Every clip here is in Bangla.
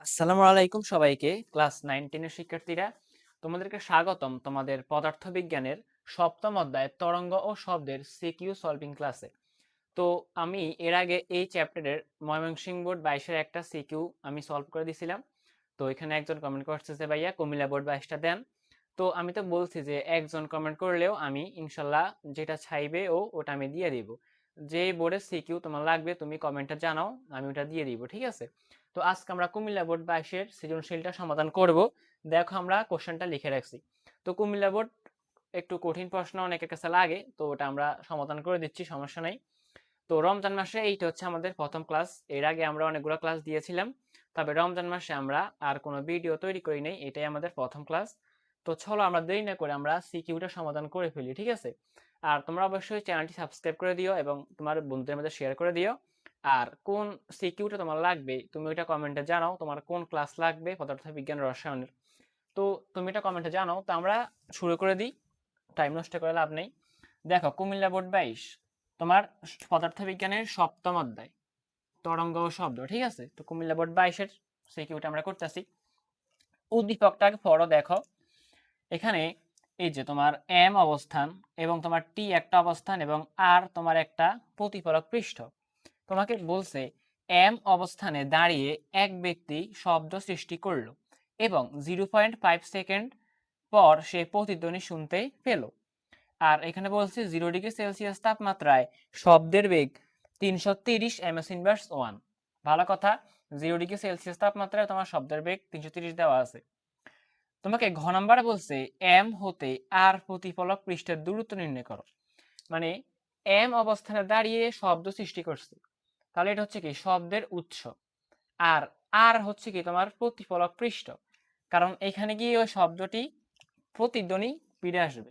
আসসালামু আলাইকুম সবাইকে। ক্লাস 9-10 এর শিক্ষার্থীরা, তোমাদেরকে স্বাগতম তোমাদের পদার্থবিজ্ঞানের সপ্তম অধ্যায় তরঙ্গ ও শব্দের সিকিউ সলভিং ক্লাসে। তো আমি এর আগে এই চ্যাপ্টারের ময়মনসিংহ বোর্ড 22 এর একটা সিকিউ আমি সলভ করে দিছিলাম। তো এখানে একজন কমেন্ট করছে যে ভাইয়া কুমিল্লা বোর্ড 22টা দেন। তো আমি তো বলছি যে একজন কমেন্ট করলেও আমি ইনশাল্লাহ যেটা চাইবে ওটা আমি দিয়ে দিব। যে বোর্ডের সিকিউ তোমার লাগবে তুমি কমেন্টে জানাও, আমি ওটা দিয়ে দিব, ঠিক আছে? তো আজকে আমরা কুমিল্লা বোর্ড 22 সৃজনশীলটা সমাধান করব। দেখো আমরা কোশ্চেনটা লিখে রাখছি। তো কুমিল্লা বোর্ড একটু কঠিন প্রশ্ন অনেকের কাছে লাগে, তো ওটা আমরা সমাধান করে দিচ্ছি, সমস্যা নাই। তো রমজান মাসে এইটা হচ্ছে আমাদের প্রথম ক্লাস। এর আগে আমরা অনেকগুলো ক্লাস দিয়েছিলাম, তবে রমজান মাসে আমরা আর কোনো ভিডিও তৈরি করি নাই, এটাই আমাদের প্রথম ক্লাস। তো চলো আমরা দেরি না করে আমরা সিকিউটা সমাধান করে ফেলি, ঠিক আছে? আর তোমরা অবশ্যই চ্যানেলটি সাবস্ক্রাইব করে দিও এবং তোমার বন্ধুদের মধ্যে শেয়ার করে দিও। আর কোন সিকিউটা তোমার লাগবে তুমি ওইটা কমেন্টে জানাও, তোমার কোন ক্লাস লাগবে পদার্থবিজ্ঞান রসায়নের। তো তুমি এটা কমেন্টে জানাও, তো আমরা শুরু করে দিই, টাইম নষ্ট করে লাভ নেই। দেখো কুমিল্লা বোর্ড 22 তোমার পদার্থবিজ্ঞানের সপ্তম অধ্যায় তরঙ্গ ও শব্দ, ঠিক আছে? তো কুমিল্লা বোর্ড 22 সিকিউটা আমরা করতেছি। উদ্দীপকটাকে পড়ো, দেখো এখানে এই যে তোমার এম অবস্থান এবং তোমার টি একটা অবস্থান এবং আর তোমার একটা প্রতিফলক পৃষ্ঠ। তোমাকে বলছে এম অবস্থানে দাঁড়িয়ে এক ব্যক্তি শব্দ সৃষ্টি করলো এবং 0.5 সেকেন্ড পর সে প্রতিধ্বনি শুনতে পেল। আর এখানে বলছে 0 ডিগ্রি সেলসিয়াস তাপমাত্রায় শব্দের বেগ 330 ms ইনভার্স 1। ভালো কথা, 0 ডিগ্রি সেলসিয়াস তাপমাত্রায় তোমার শব্দের বেগ 330 দেওয়া আছে। তোমাকে ঘ নাম্বারে বলছে এম হতে আর প্রতিফলক পৃষ্ঠের দূরত্ব নির্ণয় করো। মানে এম অবস্থানে দাঁড়িয়ে শব্দ সৃষ্টি করছে, তাহলে এটা হচ্ছে কি শব্দের উৎস। আর আর হচ্ছে কি তোমার প্রতিফলক পৃষ্ঠ, কারণ এখানে গিয়ে ওই শব্দটি প্রতিধ্বনি ফিরে আসবে।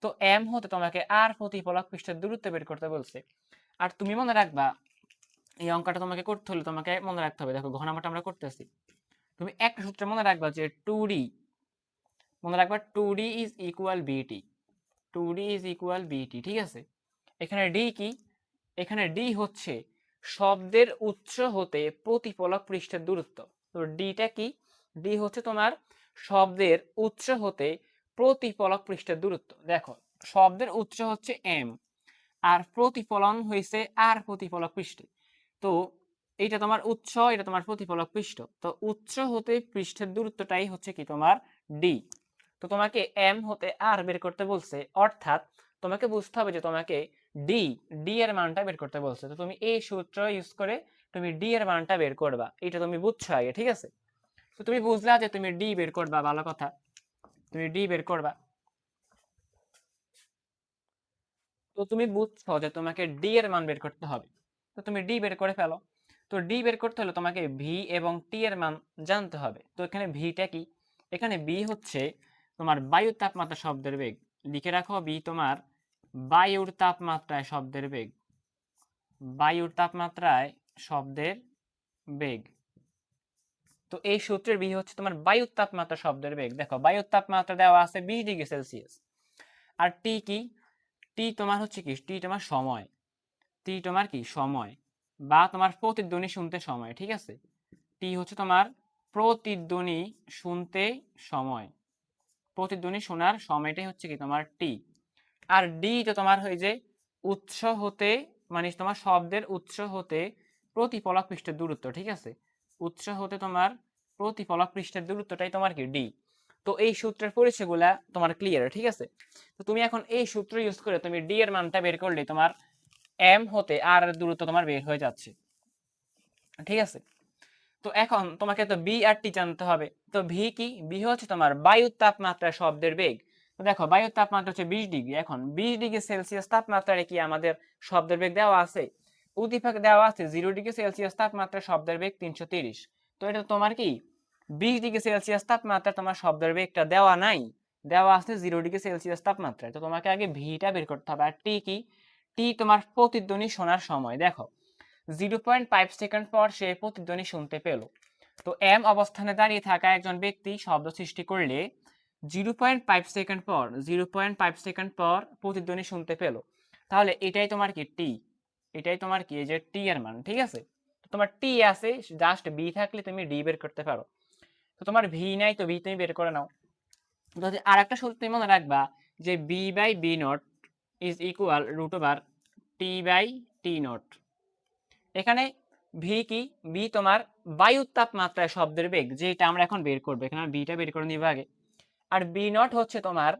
তো এম হতে তোমাকে আর প্রতিফলক পৃষ্ঠের দূরত্ব বের করতে বলছে। আর তুমি মনে রাখবা, এই অঙ্কটা তোমাকে করতে হলে তোমাকে মনে রাখতে হবে, দেখো ঘ নাম্বারটা আমরা করতেছি। তুমি একটা সূত্র মনে রাখবা যে 2d, মনে রাখবা 2d ইজ ইকুয়াল বিটি, 2d ইজ ইকুয়াল বিটি, ঠিক আছে? এখানে ডি কি? এখানে ডি হচ্ছে শব্দের উৎস হতে প্রতিফলক পৃষ্ঠের দূরত্ব। তো ডিটা কি? ডি হচ্ছে তোমার শব্দের উৎস হতে প্রতিফলক পৃষ্ঠের দূরত্ব। দেখো শব্দের উৎস হচ্ছে এম আর প্রতিফলন হয়েছে আর প্রতিফলক পৃষ্ঠে। তো এইটা তোমার উৎস, এটা তোমার প্রতিফলক পৃষ্ঠ। তো উৎস হতে পৃষ্ঠের দূরত্বটাই হচ্ছে কি তোমার ডি। তো তোমাকে এম হতে আর বের করতে বলছে, অর্থাৎ তোমাকে বুঝতে হবে যে তোমাকে ডি ডি এর মানটা বের করতে বলছে। তো তুমি এই সূত্র ইউজ করে তুমি ডি এর মানটা বের করবা, এটা তুমি বুঝছো আগে, ঠিক আছে? তো তুমি বুঝলা যে তুমি ডি বের করবা, ভালো কথা, তুমি ডি বের করবা। তো তুমি বুঝছো যে তোমাকে ডি এর মান বের করতে হবে, তো তুমি ডি বের করে ফেলো। তো ডি বের করতে হলে তোমাকে ভি এবং টি এর মান জানতে হবে। তো এখানে ভিটা কি? এখানে বি হচ্ছে তোমার বায়ুর তাপমাত্রা শব্দের বেগ, লিখে রাখো বি তোমার বায়ুর তাপমাত্রায় শব্দের বেগ, বায়ুর তাপমাত্রায় শব্দের বেগ। তো এই সূত্রের বি হচ্ছে তোমার বায়ুর তাপমাত্রা শব্দের বেগ। দেখো বায়ুর তাপমাত্রা দেওয়া আছে 20 ডিগ্রি সেলসিয়াস। আর টি কি? টি তোমার হচ্ছে কি, টি তোমার সময়, টি তোমার কি সময় বা তোমার প্রতিধ্বনি শুনতে সময়, ঠিক আছে? টি হচ্ছে তোমার প্রতিধ্বনি শুনতে সময়, প্রতিধ্বনি শোনার সময়টাই হচ্ছে কি তোমার টি। আর ডি তো তোমার হয়ে যে উৎস হতে, মানে তোমার শব্দের উৎস হতে প্রতিফলক পৃষ্ঠের দূরত্ব, ঠিক আছে? উৎস হতে তোমার প্রতিফলক পৃষ্ঠের দূরত্বটাই তোমার কি ডি। তো এই সূত্রের পরিচয়গুলা তোমার ক্লিয়ার, ঠিক আছে? তো তুমি এখন এই সূত্র ইউজ করে তুমি ডি এর মানটা বের করলে তোমার এম হতে আর এর দূরত্ব তোমার বের হয়ে যাচ্ছে, ঠিক আছে? তো এখন তোমাকে তো বি আর টি জানতে হবে। তো ভি কি? ভি হচ্ছে তোমার বায়ুর তাপমাত্রা শব্দের বেগ। তো দেখো বায়ুর তাপমাত্রা হচ্ছে 20 ডিগ্রি, এখন 20 ডিগ্রি সেলসিয়াস তাপমাত্রায় কি আমাদের শব্দের বেগ দেওয়া আছে? উদ্দীপকে দেওয়া আছে 0 ডিগ্রি সেলসিয়াস তাপমাত্রা শব্দের বেগ 330। তো এটা তোমার কি 20 ডিগ্রি সেলসিয়াস তাপমাত্রা তোমার শব্দের বেগটা দেওয়া নাই, দেওয়া আছে 0 ডিগ্রি সেলসিয়াস তাপমাত্রায়। তো তোমাকে আগে ভিটা বের করতে হবে। আর টি কি? টি তোমার প্রতিধ্বনি শোনার সময়। দেখো 0.5 সেকেন্ড পর সে প্রতিধ্বনি শুনতে পেল। তো এম অবস্থানে দাঁড়িয়ে থাকা একজন ব্যক্তি শব্দ সৃষ্টি করলে 0.5 সেকেন্ড পর 0.5 সেকেন্ড পর প্রতিধ্বনি শুনতে পেল। তাহলে এটাই তোমার কি টি, এটাই তোমার কি এই যে টি এর মান, ঠিক আছে? তো তোমার টি আছে, জাস্ট বি থাকলে তুমি ডি বের করতে পারো। তো তোমার ভি নাই, তো ভি তুমি বের করে নাও। যদি আর একটা সূত্র তুমি মনে রাখবা যে B by B naught is equal root over T by T naught. এখানে ভি কি? বি তোমার বায়ুর তাপমাত্রায় শব্দের বেগ, যেটা আমরা এখন বের করবো। এখানে বিটা বের করে নিবা আগে। আর বি নট হচ্ছে তোমার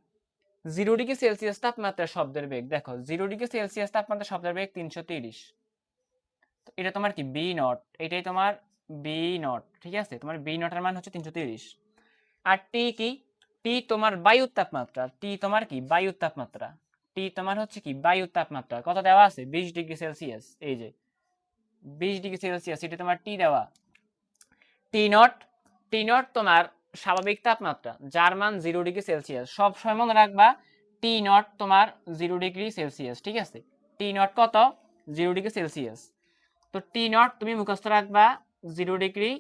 0 ডিগ্রি সেলসিয়াস তাপমাত্রার শব্দের বেগ। দেখো 0 ডিগ্রি সেলসিয়াস তাপমাত্রা শব্দের বেগ 330। এটা তোমার কি বি নট, এটাই তোমার বি নট, ঠিক আছে? তোমার বি নটের মান হচ্ছে 330। আর টি কি? টি তোমার বায়ুর তাপমাত্রা। টি তোমার কি? বায়ুর তাপমাত্রা। টি তোমার হচ্ছে কি? বায়ুর তাপমাত্রা। কত দেওয়া আছে? 20 ডিগ্রি সেলসিয়াস। এই যে 20 ডিগ্রি সেলসিয়াস, এটা তোমার টি দেওয়া। টি নট, টি নট তোমার স্বাভাবিক তাপমাত্রা, যার মান 0 ডিগ্রি সেলসিয়াস। সব সময় মনে রাখবা টি নট তোমার 0 ডিগ্রি সেলসিয়াস, ঠিক আছে? টি নট কত? 0 ডিগ্রি সেলসিয়াস। তো টি নট তুমি মুখস্থ রাখবা 0 ডিগ্রি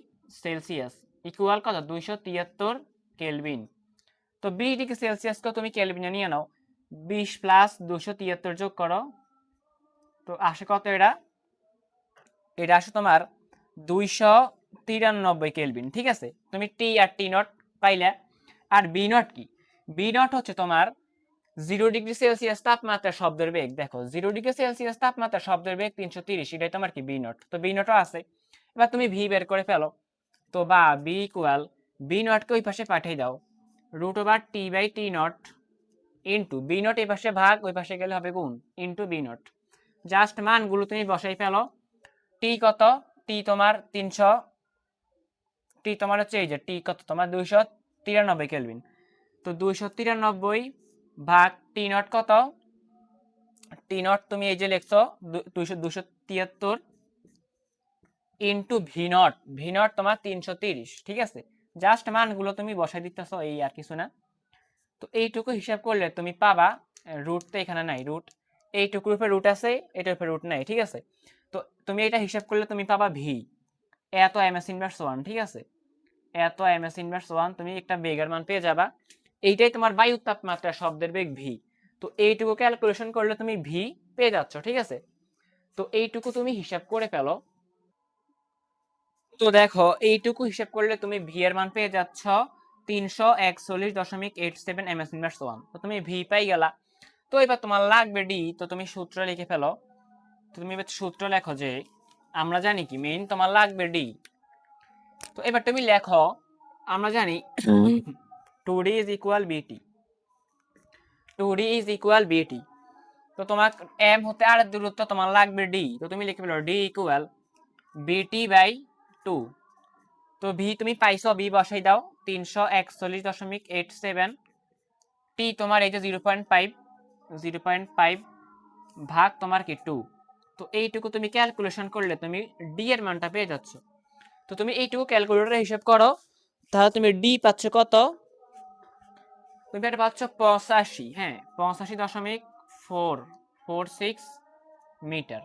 সেলসিয়াস ইকুয়াল কত? 273 কেলভিন। তো 20 ডিগ্রি সেলসিয়াসকে তুমি কেলভিনে নিয়ে নাও। 20 প্লাস 273 যোগ করো, তো আসে কত? এটা এটা আসে তোমার 293 কেলভিন, ঠিক আছে? তুমি টি আর টি নট পাইলে। আর বি নট কি? বি নট হচ্ছে তোমার 0 ডিগ্রি সেলসিয়াস তাপমাত্রা শব্দের বেগ। দেখো 0 ডিগ্রি সেলসিয়াস তাপমাত্রা শব্দের বেগ 330, এটাই তোমার কি? B naught. তো বি নটও আছে। এবার তুমি ভি বের করে ফেলো। তো বা বি ইকুয়াল বি নটকে ওই পাশে পাঠিয়ে দাও, root over T by T naught into B naught এই পাশে ভাগ, ওই পাশে গেলে হবে গুণ, ইন্টু বি নট। জাস্ট মানগুলো তুমি বসাই ফেলো। টি কত? টি তোমার 300, টি তোমার হচ্ছে এই যে টি কত তোমার 293 কেলভিন। তো 293 ভাগ টি নট কত? টি নট তুমি এই যে লিখছো 273 into V naught. V naught তোমার 330, ঠিক আছে? জাস্ট মানগুলো তুমি বসাই দিতেছো, এই আর কিছু না। তো এইটুকু হিসাব করলে তুমি পাবা, রুট তো এখানে নাই, রুট এইটুকুর উপরে রুট আছে, এটার উপরে রুট নাই, ঠিক আছে? তো তুমি এটা হিসাব করলে তুমি পাবা ভি এত এম এস ইনভার্স 1, ঠিক আছে? এত এম এস ইনভার্স 1 তুমি একটা বেগের মান পেয়ে যাবা। এইটাই তোমার বায়ুর তাপমাত্রা শব্দের বেগ ভি। তো এইটুকু ক্যালকুলেশন করলে তুমি ভি পেয়ে যাচ্ছ, ঠিক আছে? তো এইটুকু তুমি হিসাব করে ফেলো। তো দেখো এইটুকু হিসাব করলে তুমি ভি এর মান পেয়ে যাচ্ছ 341.87 এম এস ইনভার্স 1। তো তুমি ভি পাই গেলা। তো এবার তোমার লাগবে ডি, তো তুমি সূত্র লিখে ফেলো। তো তুমি এবার সূত্র লেখো যে আমরা জানি কি মেইন তোমার লাগবে ডি। তো এবার তুমি লেখো, আমরা জানি 2d is equal bt, 2d is equal bt। তো তোমার এম হতে আর দূরত্ব তোমার লাগবে ডি, তো তুমি লিখে ফেলো ডি ইকুয়াল বিটি বাই 2। তো ভি তুমি পাইছো, বি বসাই দাও 341.87। টি তোমার এই যে 0.5, 0.5 ভাগ তোমার কি 2। তো এইটুকু তুমি ক্যালকুলেশন করলে তুমি ডি এর মানটা পেয়ে যাচ্ছ। তো তুমি এইটুকু ক্যালকুলেটরে হিসাব করো, তাহলে তুমি ডি পাচ্ছ কত? তুমি এটা পাচ্ছ 85, হ্যাঁ 85.446 মিটার।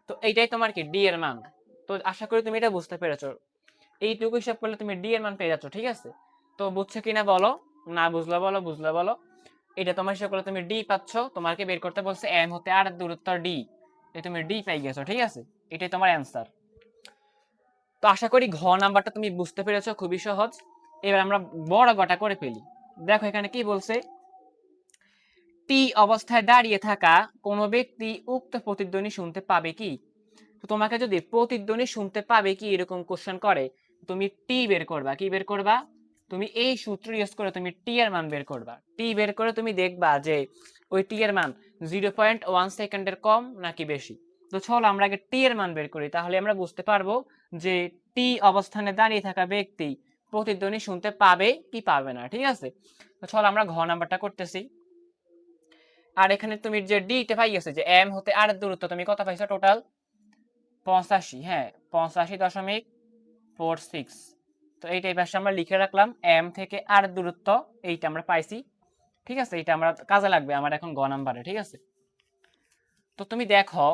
তো এইটাই তোমার কি ডি এর মান। তো আশা করি তুমি এটা বুঝতে পেরেছো। এইটুকু হিসাব করলে তুমি ডি এর মান পেয়ে যাচ্ছ, ঠিক আছে? তো বুঝছো কিনা বলো, না বুঝলে বলো, বুঝলে বলো। এটা তোমার হিসাব করলে তুমি ডি পাচ্ছ, তোমাকে বের করতে বলছে এম হতে আর দূরত্ব ডি, তুমি ডি পাই গেছো, ঠিক আছে? এটাই তোমার অ্যান্সার। তো আশা করি ঘ নাম্বারটা তুমি বুঝতে পেরেছো, খুবই সহজ। এবার আমরা বড় গটা করে ফেলি। দেখো এখানে কি বলছে, টি অবস্থায় দাঁড়িয়ে থাকা কোনো ব্যক্তি উক্ত প্রতিধ্বনি শুনতে পাবে কি? তো তোমাকে যদি প্রতিধ্বনি শুনতে পাবে কি এরকম কোশ্চেন করে, তুমি টি বের করবা। কি বের করবা? তুমি এই সূত্র ইউজ করে তুমি টি এর মান বের করবা। টি বের করে তুমি দেখবা যে ওই টি এর মান 0.1 সেকেন্ডের কম নাকি বেশি। তো চলো আমরা আগে টি এর মান বের করি, তাহলে আমরা বুঝতে পারবো যে টি অবস্থানে দাঁড়িয়ে থাকা ব্যক্তি প্রতিধ্বনি শুনতে পাবে কি পাবে না, ঠিক আছে? তো চলো আমরা ঘ নাম্বারটা করতেছি। আর এখানে তুমি যে ডিটা পাই গেছে যে এম হতে আর দূরত্ব তুমি কত পাইছো টোটাল? 85, হ্যাঁ 85.46। তো এইটা এই পাশে আমরা লিখে রাখলাম, এম থেকে আর দূরত্ব এইটা আমরা পাইছি, ঠিক আছে? এটা আমরা কাজে লাগবে আমার এখন গ নাম্বারে, ঠিক আছে? তো তুমি দেখো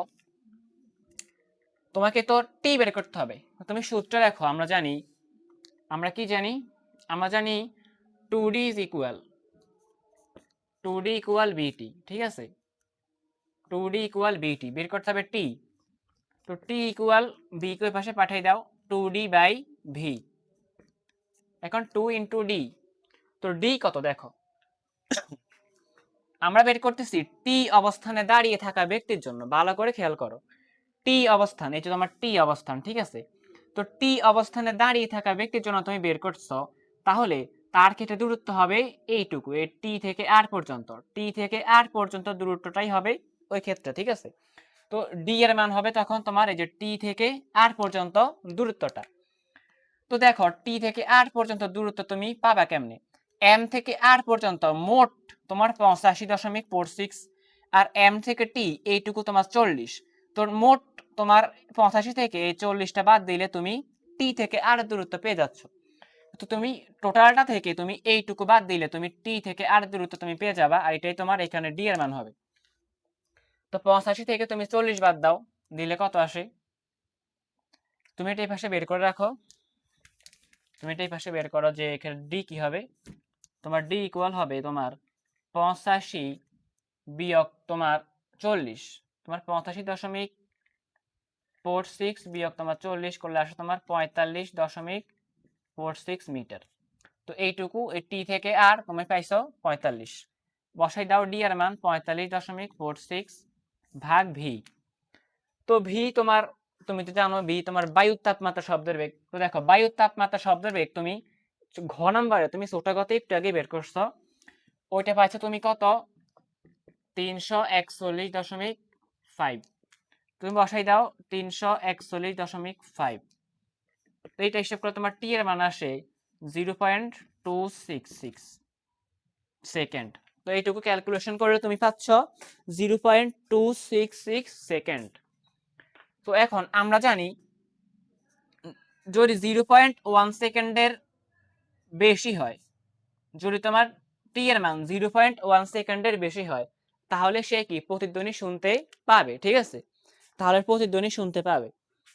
তোমাকে তো টি বের করতে হবে। তুমি সূত্র দেখো, আমরা জানি, আমরা কি জানি? আমরা জানি 2d is equal 2d equal bt, ঠিক আছে? 2d equal bt বের করতে হবে টি। তো টি ইকুয়াল বি কে পাশে পাঠিয়ে দাও 2d/v। এখন 2 × d, তো ডি কত দেখো, আমরা বের করতেছি টি অবস্থানে দাঁড়িয়ে থাকা ব্যক্তির জন্য। ভালো করে খেয়াল করো, টি অবস্থান, এই যে তোমার টি অবস্থান, ঠিক আছে। তো টি অবস্থানে দাঁড়িয়ে থাকা ব্যক্তির জন্য তুমি বের করছো, তাহলে তার ক্ষেত্রে দূরত্ব হবে এইটুকু, এই টি থেকে আর পর্যন্ত, টি থেকে আর পর্যন্ত দূরত্বটাই হবে ওই ক্ষেত্রে, ঠিক আছে। তো ডি এর মান হবে তখন তোমার এই যে টি থেকে আর পর্যন্ত দূরত্বটা। তো দেখো টি থেকে আর পর্যন্ত দূরত্ব তুমি পাবা কেমনে, এম থেকে আর পর্যন্ত মোট তোমার 85.46, আর এম থেকে টি এইটুকু তোমার 40। তো মোট তোমার 85 থেকে এই 40টা বাদ দিলে তুমি টি থেকে আর দূরত্ব পেয়ে যাচ্ছ। তো তুমি টোটালটা থেকে তুমি এইটুকু বাদ দিলে তুমি টি থেকে আর দূরত্ব তুমি পেয়ে যাবা, আর এটাই তোমার এখানে ডি এর মান হবে। তো 85 থেকে তুমি 40 বাদ দাও, দিলে কত আসে, তুমি এটা এই পাশে বের করে রাখো, তুমি এটা এই পাশে বের করো যে এখানে ডি কি হবে। তোমার ডি ইকুয়াল হবে তোমার 85 বিয়োগ তোমার 40, তোমার 85.46 বিয়োগ তোমার 40 করলে আসে তোমার 45.46 মিটার। তো এইটুকু এই টি থেকে আর তুমি পাইছো 45, বসাই দাও ডি এর মান 45.46 ভাগ ভি। তো ভি তোমার, তুমি তো জানো ভি তোমার বায়ুর তাপমাত্রা শব্দের বেগ। তো দেখো বায়ুর তাপমাত্রা শব্দের বেগ তুমি ঘ নাম্বারে তুমি ছোট কথা একটু আগে বের করছো, ওইটা পাইছো তুমি কত 341.5। তুমি বসাই দাও 341.5। তো এইটা হিসাব করে তোমার টি এর মান আসে 0.266 সেকেন্ড। তো এইটুকু ক্যালকুলেশন করলে তুমি পাচ্ছ 0.266 সেকেন্ড। তো এখন আমরা জানি যদি 0.1 সেকেন্ডের বেশি হয়, যদি তোমার টি এর মান 0.1 সেকেন্ডের বেশি হয়, তাহলে সে কি প্রতিধ্বনি শুনতে পাবে, ঠিক আছে। তাহলে প্রতিধ্বনি শুনতে পাবে।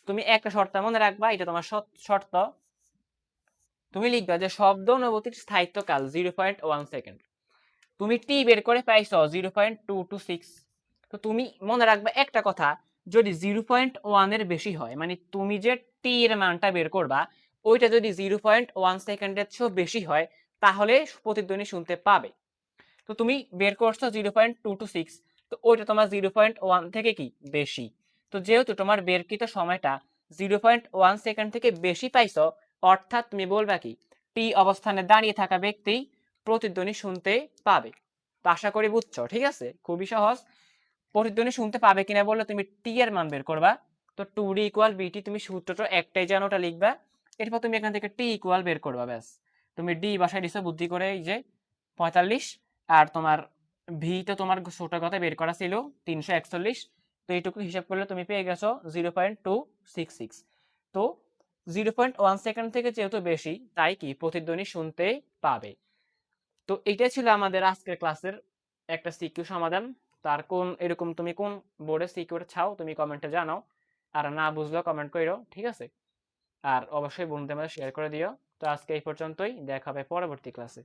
তুমি একটা শর্ত মনে রাখবা, এটা তোমার শর্ত, তুমি লিখবা যে শব্দ অনুভূতির স্থায়িত্বকাল 0.1 সেকেন্ড। তুমি টি বের করে পাইছো 0.226। তো তুমি মনে রাখবা একটা কথা, যদি 0.1 এর বেশি হয়, মানে তুমি যে টি এর মানটা বের করবা ওইটা যদি 0.1 সেকেন্ডের চেয়েও বেশি হয়, তাহলে প্রতিধ্বনি শুনতে পাবে। তো তুমি বের করছো 0.226, তো ওইটা তোমার 0.1 থেকে কি বেশি। তো যেহেতু তোমার বেরকৃত সময়টা 0.1 সেকেন্ড থেকে বেশি পাইছো, অর্থাৎ তুমি বলবা কি টি অবস্থানে দাঁড়িয়ে থাকা ব্যক্তি প্রতিধ্বনি শুনতে পাবে। তো আশা করি বুঝছো, ঠিক আছে, খুবই সহজ। প্রতিধ্বনি শুনতে পাবে কিনা বললে তুমি টি এর মান বের করবা। তো 2d ইকুয়াল বিটি, তুমি সূত্রটা একটাই জানো, ওটা লিখবা। এরপর তুমি এখান থেকে টি ইকুয়াল বের করবা, ব্যাস। তুমি ডি বাসায় দিছো বুদ্ধি করে, এই যে 45, আর তোমার ভি তো তোমার ছোট কথা বের করা ছিল 341। তো এইটুকু হিসাব করলে তুমি পেয়ে গেছো 0.266। তো 0.1 সেকেন্ড থেকে যেহেতু বেশি, তাই কি প্রতিধ্বনি শুনতে পাবে। তো এইটাই ছিল আমাদের আজকের ক্লাসের একটা সিকিউ সমাধান। তার কোন এরকম তুমি কোন বোর্ডে সিকিউর চাও তুমি কমেন্টে জানাও, আর না বুঝলেও কমেন্ট করো, ঠিক আছে। আর অবশ্যই বন্ধুদের মধ্যে শেয়ার করে দিও। তো আজকে এই পর্যন্তই, দেখা হবে পরবর্তী ক্লাসে।